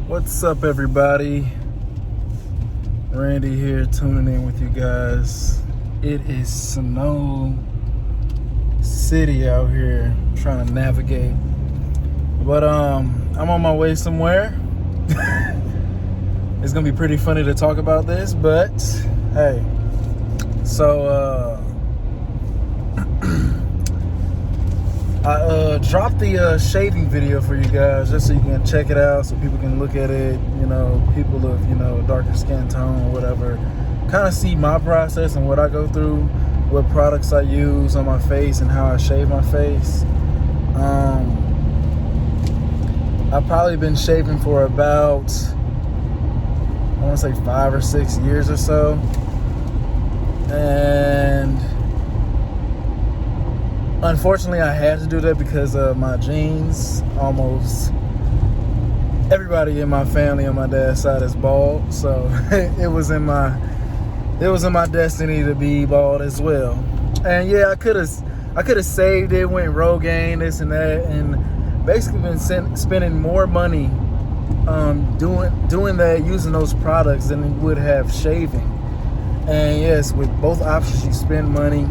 What's up, everybody? Randy here, tuning in with you guys. It is Snow City out here, trying to navigate. But I'm on my way somewhere. It's gonna be pretty funny to talk about this, but hey. So I dropped the shaving video for you guys just so you can check it out, so people can look at it, people of, darker skin tone or whatever, kind of see my process and what I go through, what products I use on my face and how I shave my face. I've probably been shaving for about, I want to say 5 or 6 years or so. And unfortunately, I had to do that because of my genes. Almost everybody in my family on my dad's side is bald, so it was in my destiny to be bald as well. And yeah, I could have saved it, went Rogaine, this and that, and basically been spending more money doing that, using those products than it would have shaving. And yes, with both options, you spend money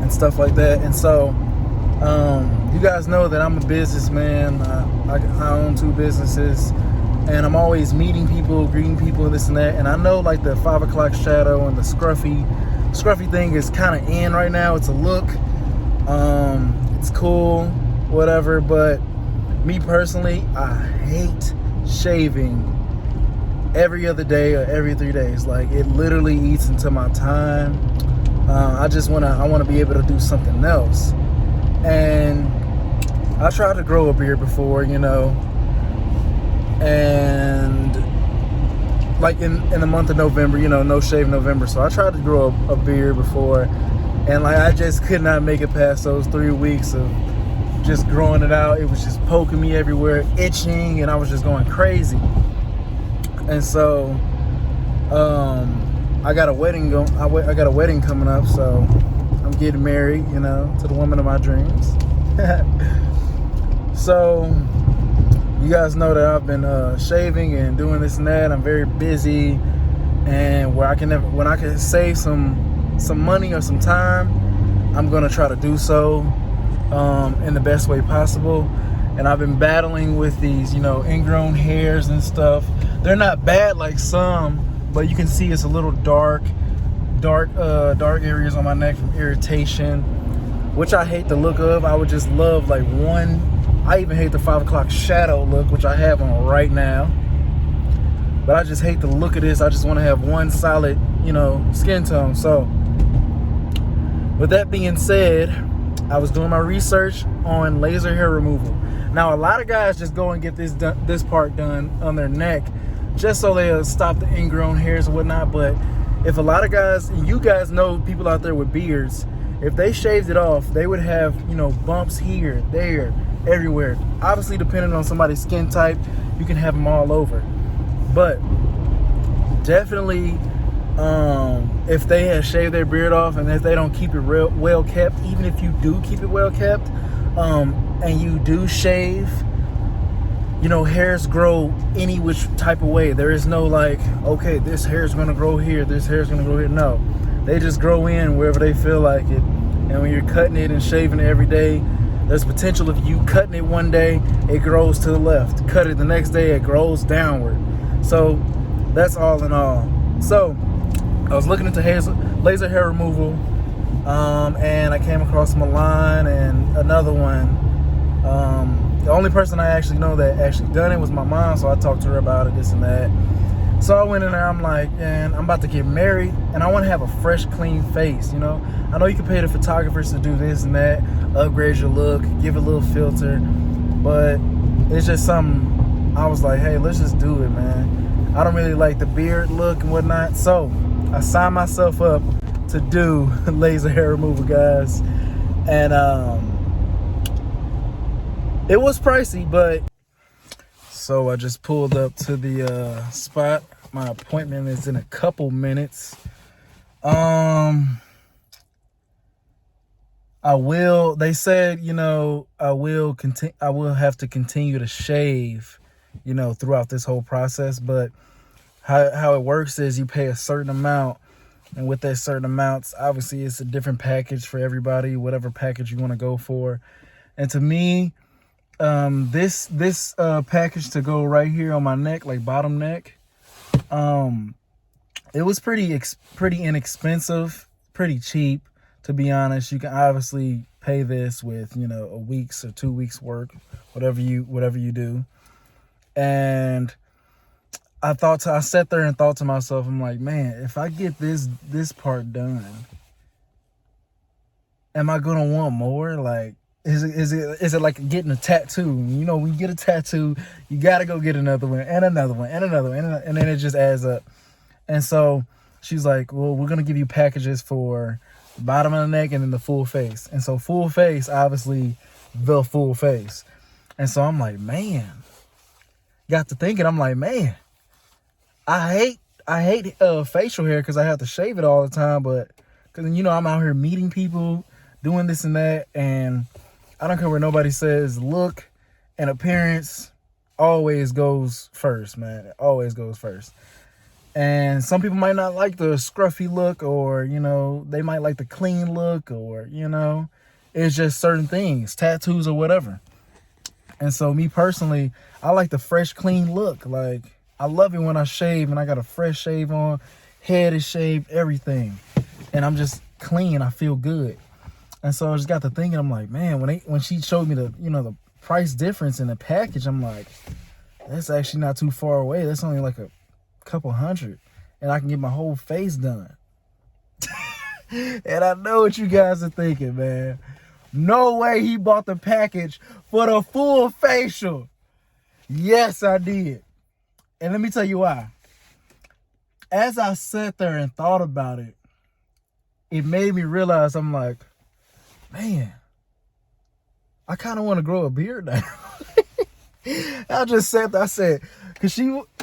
and stuff like that. And so you guys know that I'm a businessman. I own 2 businesses, and I'm always meeting people, greeting people, and this and that. And I know like the 5 o'clock shadow and the scruffy thing is kind of in right now. It's a look. It's cool, whatever. But me personally, I hate shaving every other day or every 3 days. Like, it literally eats into my time. I want to be able to do something else. And I tried to grow a beard before, and like in the month of November, no shave November. So I tried to grow a beard before, and like I just could not make it past those 3 weeks of just growing it out. It was just poking me everywhere, itching, and I was just going crazy. And so I got a wedding I got a wedding coming up, so I'm getting married, to the woman of my dreams. So you guys know that I've been shaving and doing this and that. I'm very busy, and when I can save some money or some time, I'm gonna try to do so in the best way possible. And I've been battling with these, ingrown hairs and stuff. They're not bad like some, but you can see it's a little dark areas on my neck from irritation, which I hate the look of. I would just love like I even hate the 5 o'clock shadow look, which I have on right now. But I just hate the look of this. I just want to have one solid, skin tone. So with that being said, I was doing my research on laser hair removal. Now, a lot of guys just go and get this part done on their neck just so they'll stop the ingrown hairs and whatnot. But if a lot of guys, you guys know people out there with beards, if they shaved it off, they would have, bumps here, there, everywhere. Obviously, depending on somebody's skin type, you can have them all over. But definitely, if they have shaved their beard off and if they don't keep it well kept, even if you do keep it well kept, and you do shave, hairs grow any which type of way. There is no like, okay, this hair is going to grow here, this hair is going to grow here. No, they just grow in wherever they feel like it. And when you're cutting it and shaving it every day, there's potential of you cutting it one day, it grows to the left. Cut it the next day, it grows downward. So that's all in all. So I was looking into laser hair removal, and I came across Milan and another one. The only person I actually know that actually done it was my mom, so I talked to her about it, this and that. So I went in there, I'm like, man, I'm about to get married, and I want to have a fresh, clean face, I know you can pay the photographers to do this and that, upgrade your look, give it a little filter, but it's just something, I was like, hey, let's just do it, man. I don't really like the beard look and whatnot, so I signed myself up to do laser hair removal, guys. And it was pricey, but so I just pulled up to the spot. My appointment is in a couple minutes. They said, I will have to continue to shave you know, throughout this whole process. But how it works is you pay a certain amount, and with that certain amounts, obviously it's a different package for everybody, whatever package you want to go for. And to me, this package to go right here on my neck, like bottom neck, it was pretty inexpensive, pretty cheap, to be honest. You can obviously pay this with, you know, a week's or 2 weeks work, whatever you do. And I sat there and thought to myself, I'm like, man, if I get this part done, am I gonna want more? Like, is it like getting a tattoo? You know, when you get a tattoo, you gotta go get another one and another one and another one, and then it just adds up. And so she's like, well, we're gonna give you packages for the bottom of the neck and then the full face. And so full face, obviously the full face. And so I'm like, man, got to thinking, I'm like, man, I hate facial hair because I have to shave it all the time. But because, you know, I'm out here meeting people, doing this and that, and I don't care what nobody says, look and appearance always goes first, man. It always goes first. And some people might not like the scruffy look, or, you know, they might like the clean look, or, you know, it's just certain things, tattoos or whatever. And so me personally, I like the fresh, clean look. Like, I love it when I shave and I got a fresh shave on, head is shaved, everything. And I'm just clean, I feel good. And so I just got to thinking, I'm like, man, when she showed me the, you know, the price difference in the package, I'm like, that's actually not too far away. That's only like a couple $100 and I can get my whole face done. And I know what you guys are thinking, man. No way he bought the package for the full facial. Yes, I did. And let me tell you why. As I sat there and thought about it, it made me realize, I'm like, man, I kind of want to grow a beard now. I just sat there, I said, because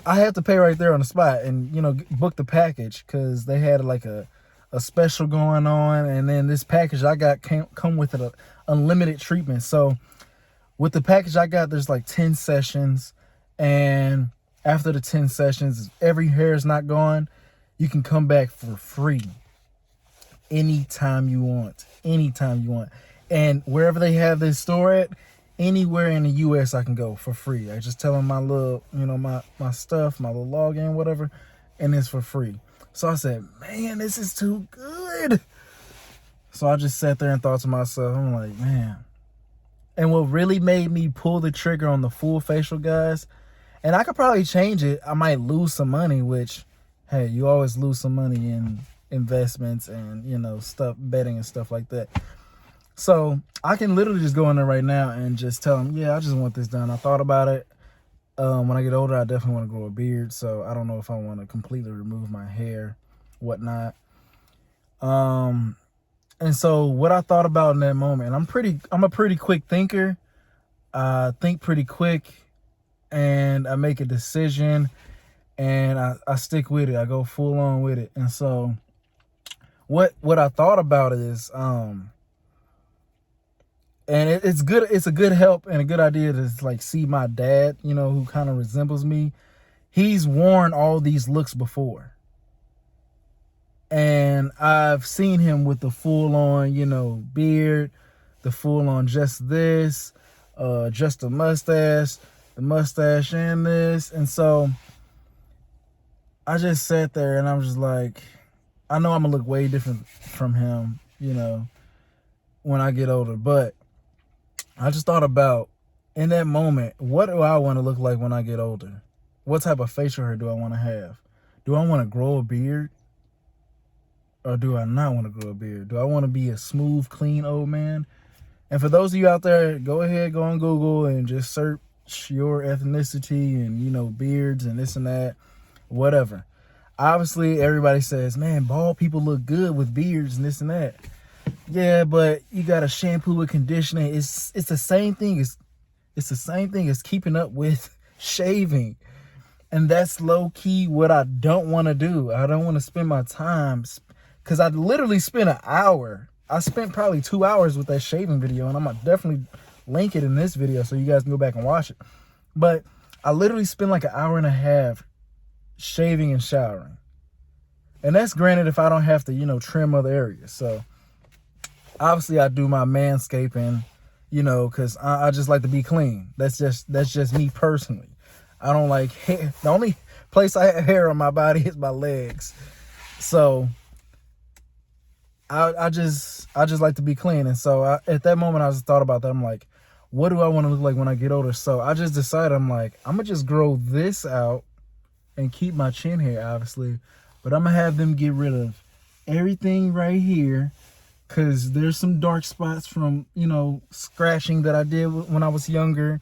I had to pay right there on the spot and, you know, book the package because they had like a special going on. And then this package I got come with an unlimited treatment. So with the package I got, there's like 10 sessions. And after the 10 sessions, if every hair is not gone, you can come back for free. Anytime you want. Anytime you want. And wherever they have this store at, anywhere in the US I can go for free. I just tell them my little, you know, my stuff, my little login, whatever, and it's for free. So I said, man, this is too good. So I just sat there and thought to myself, I'm like, man. And what really made me pull the trigger on the full facial, guys, and I could probably change it. I might lose some money, which, hey, you always lose some money in investments and, you know, stuff, betting and stuff like that. So I can literally just go in there right now and just tell them, yeah, I just want this done. I thought about it. When I get older, I definitely want to grow a beard. So I don't know if I want to completely remove my hair, whatnot. And so what I thought about in that moment, I'm a pretty quick thinker. I think pretty quick and I make a decision and I stick with it. I go full on with it. And so what I thought about is, and it's good. It's a good help and a good idea to like see my dad, you know, who kind of resembles me. He's worn all these looks before. And I've seen him with the full on, you know, beard, the full on just this, just the mustache and this. And so I just sat there and I'm just like, I know I'm gonna look way different from him, you know, when I get older, but I just thought about, in that moment, what do I want to look like when I get older? What type of facial hair do I want to have? Do I want to grow a beard? Or do I not want to grow a beard? Do I want to be a smooth, clean old man? And for those of you out there, go ahead, go on Google and just search your ethnicity and, you know, beards and this and that, whatever. Obviously, everybody says, man, bald people look good with beards and this and that. Yeah, but you got to shampoo with conditioning. It's the same thing. It's the same thing as keeping up with shaving. And that's low key what I don't want to do. I don't want to spend my time, because I literally spent an hour. I spent probably 2 hours with that shaving video, and I'm going to definitely link it in this video so you guys can go back and watch it. But I literally spend like an hour and a half shaving and showering. And that's granted if I don't have to, you know, trim other areas. So obviously I do my manscaping, you know, because I just like to be clean. That's just me personally. I don't like hair. The only place I have hair on my body is my legs. So I just like to be clean. And so at that moment I just thought about that. I'm like, what do I want to look like when I get older? So I just decided, I'm like, I'm gonna just grow this out and keep my chin hair, obviously, but I'm gonna have them get rid of everything right here, because there's some dark spots from, you know, scratching that I did when I was younger,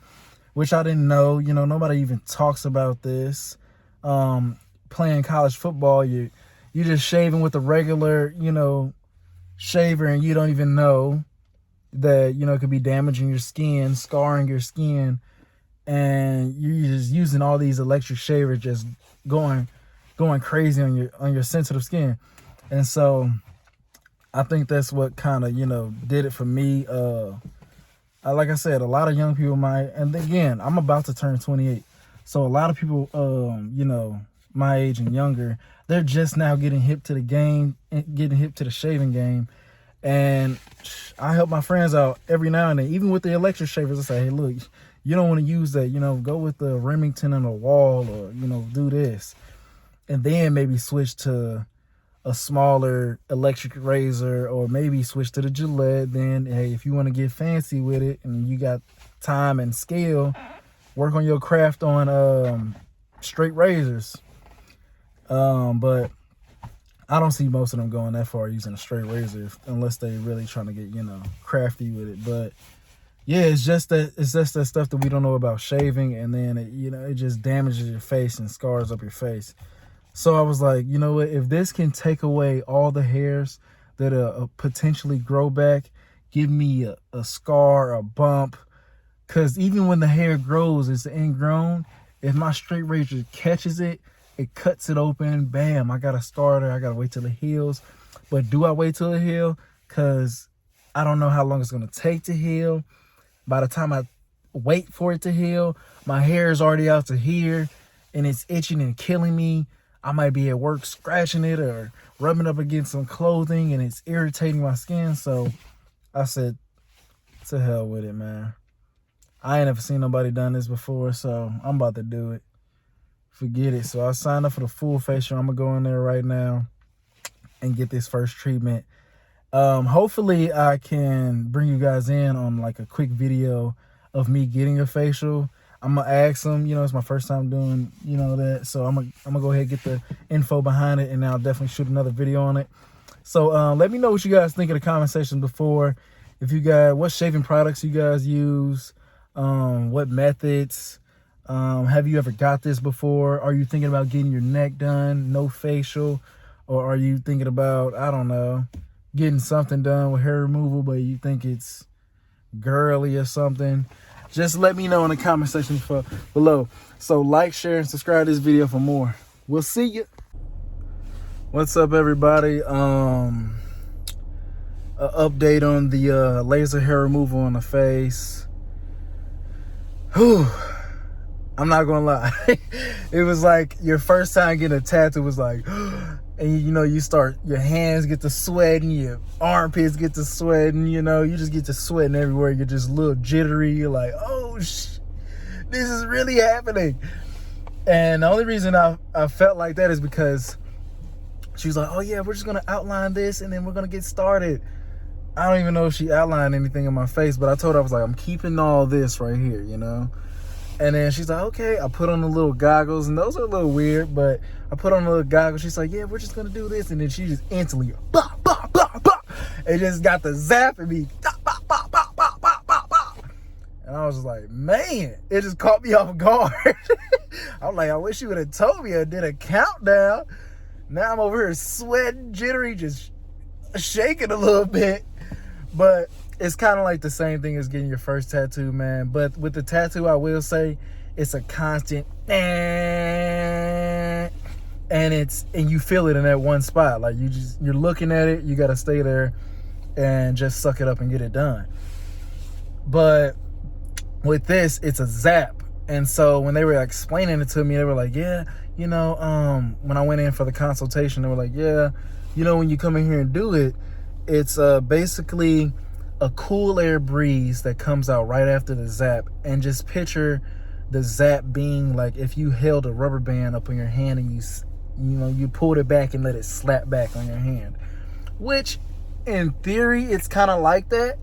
which I didn't know. You know, nobody even talks about this. Playing college football, you just shaving with a regular, you know, shaver, and you don't even know that, you know, it could be damaging your skin, scarring your skin, and you're just using all these electric shavers, just going crazy on your sensitive skin. And so I think that's what kind of, you know, did it for me. Like I said, a lot of young people and again, I'm about to turn 28. So a lot of people, you know, my age and younger, they're just now getting hip to the game, getting hip to the shaving game. And I help my friends out every now and then, even with the electric shavers. I say, hey, look, you don't want to use that, you know, go with the Remington and a Wall, or, you know, do this. And then maybe switch to a smaller electric razor, or maybe switch to the Gillette. Then, hey, if you want to get fancy with it and you got time and skill, work on your craft on straight razors. But I don't see most of them going that far using a straight razor unless they really trying to get, you know, crafty with it. But yeah, it's just that stuff that we don't know about shaving, and then it just damages your face and scars up your face. So I was like, you know what, if this can take away all the hairs that potentially grow back, give me a scar, a bump, because even when the hair grows, it's ingrown. If my straight razor catches it, it cuts it open, bam, I got a scar there. I got to wait till it heals. But do I wait till it heals? Because I don't know how long it's going to take to heal. By the time I wait for it to heal, my hair is already out to here, and it's itching and killing me. I might be at work scratching it or rubbing up against some clothing, and it's irritating my skin. So I said, to hell with it, man. I ain't never seen nobody done this before, so I'm about to do it. Forget it. So I signed up for the full facial. I'm gonna go in there right now and get this first treatment. Hopefully I can bring you guys in on like a quick video of me getting a facial. I'm gonna ask them, you know, it's my first time doing, you know, that. So I'm gonna go ahead and get the info behind it, and I'll definitely shoot another video on it. So let me know what you guys think in the comment section before. If you guys, what shaving products you guys use, what methods. Have you ever got this before? Are you thinking about getting your neck done, no facial? Or are you thinking about, I don't know, getting something done with hair removal, but you think it's girly or something? Just let me know in the comment section below. So like, share, and subscribe to this video for more. We'll see you. What's up, everybody? An update on the laser hair removal on the face. Whew. I'm not gonna lie. It was like your first time getting a tattoo was like, and you know, your hands get to sweating, your armpits get to sweating, you know, you just get to sweating everywhere. You're just a little jittery. You're like, oh, this is really happening. And the only reason I felt like that is because she was like, oh yeah, we're just gonna outline this and then we're gonna get started. I don't even know if she outlined anything in my face, but I told her, I was like, I'm keeping all this right here, you know? And then she's like, okay. I put on the little goggles, and those are a little weird, but I put on the little goggles. She's like, yeah, we're just gonna do this. And then she just instantly, bah, bah, bah, bah. It just got the zap at me. Bah, bah, bah, bah, bah, bah, bah, bah. And I was just like, man, it just caught me off guard. I'm like, I wish you would have told me. I did a countdown. Now I'm over here sweating, jittery, just shaking a little bit. But it's kind of like the same thing as getting your first tattoo, man. But with the tattoo, I will say it's a constant, and you feel it in that one spot. Like you're looking at it, you got to stay there and just suck it up and get it done. But with this, it's a zap. And so when they were explaining it to me, they were like, yeah, when I went in for the consultation, they were like, yeah, when you come in here and do it, it's basically a cool air breeze that comes out right after the zap. And just picture the zap being like if you held a rubber band up on your hand and you pulled it back and let it slap back on your hand. Which, in theory, it's kind of like that.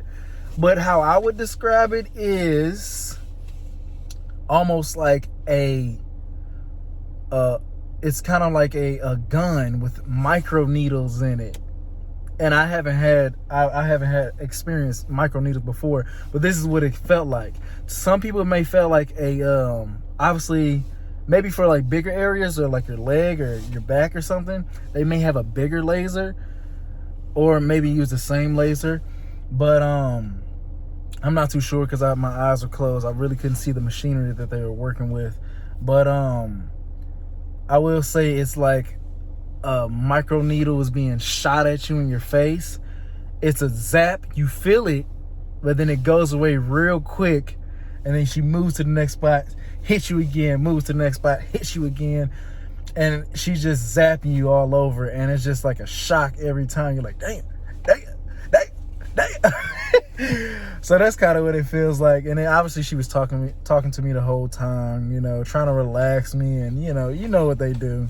But how I would describe it is almost like it's kind of like a gun with micro needles in it. And I haven't had experienced micro needles before, but this is what it felt like. Some people it may feel like obviously maybe for like bigger areas or like your leg or your back or something, they may have a bigger laser or maybe use the same laser. But I'm not too sure because my eyes were closed. I really couldn't see the machinery that they were working with. But I will say it's like a micro needle is being shot at you in your face. It's a zap. You feel it, but then it goes away real quick. And then she moves to the next spot, hits you again, moves to the next spot, hits you again. And she's just zapping you all over. And it's just like a shock every time. You're like, damn. So that's kind of what it feels like. And then obviously she was talking to me the whole time, trying to relax me. And, you know what they do.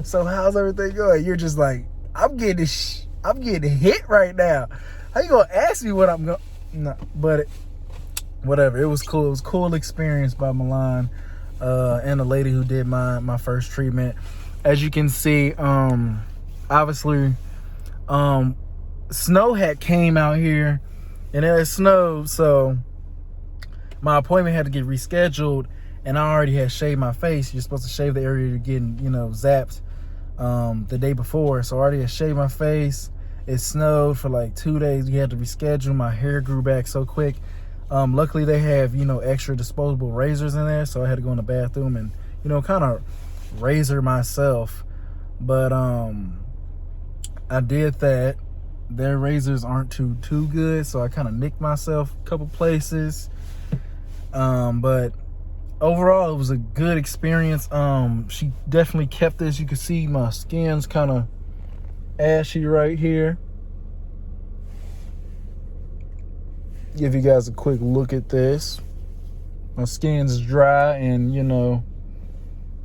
So how's everything going? You're just like, I'm getting hit right now. How you gonna ask me what I'm going? No, but whatever. It was cool. It was a cool experience by Milan and the lady who did my first treatment. As you can see, obviously, snow had came out here, and it snowed, so my appointment had to get rescheduled. And I already had shaved my face. You're supposed to shave the area you're getting, zapped the day before. So I already had shaved my face. It snowed for like 2 days. We had to reschedule. My hair grew back so quick. Luckily, they have, extra disposable razors in there. So I had to go in the bathroom and, kind of razor myself. But I did that. Their razors aren't too good. So I kind of nicked myself a couple places. But overall, it was a good experience. She definitely kept this. You can see my skin's kind of ashy right here. Give you guys a quick look at this. My skin's dry and,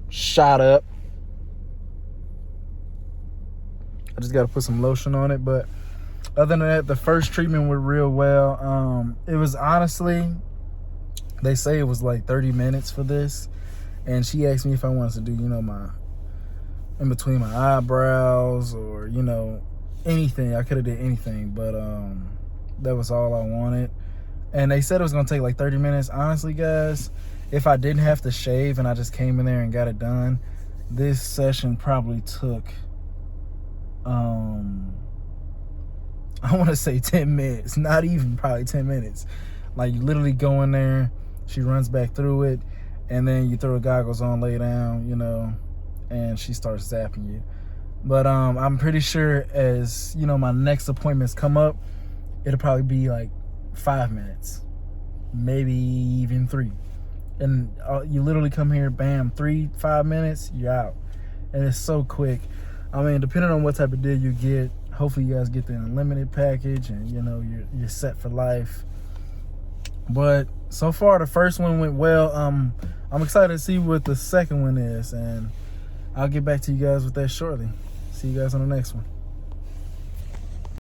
shot up. I just got to put some lotion on it. But other than that, the first treatment went real well. It was honestly... They say it was like 30 minutes for this. And she asked me if I wanted to do, my in between my eyebrows or, anything. I could have did anything, but that was all I wanted. And they said it was going to take like 30 minutes. Honestly, guys, if I didn't have to shave and I just came in there and got it done, this session probably took, I want to say 10 minutes. Not even probably 10 minutes. Like, you literally go in there. She runs back through it, and then you throw the goggles on, lay down, and she starts zapping you. But I'm pretty sure as, my next appointments come up, it'll probably be like 5 minutes, maybe even 3. And you literally come here, bam, 3-5 minutes, you're out. And it's so quick. I mean, depending on what type of deal you get, hopefully you guys get the unlimited package and, you're set for life. But so far, the first one went well. I'm excited to see what the second one is, and I'll get back to you guys with that shortly. See you guys on the next one.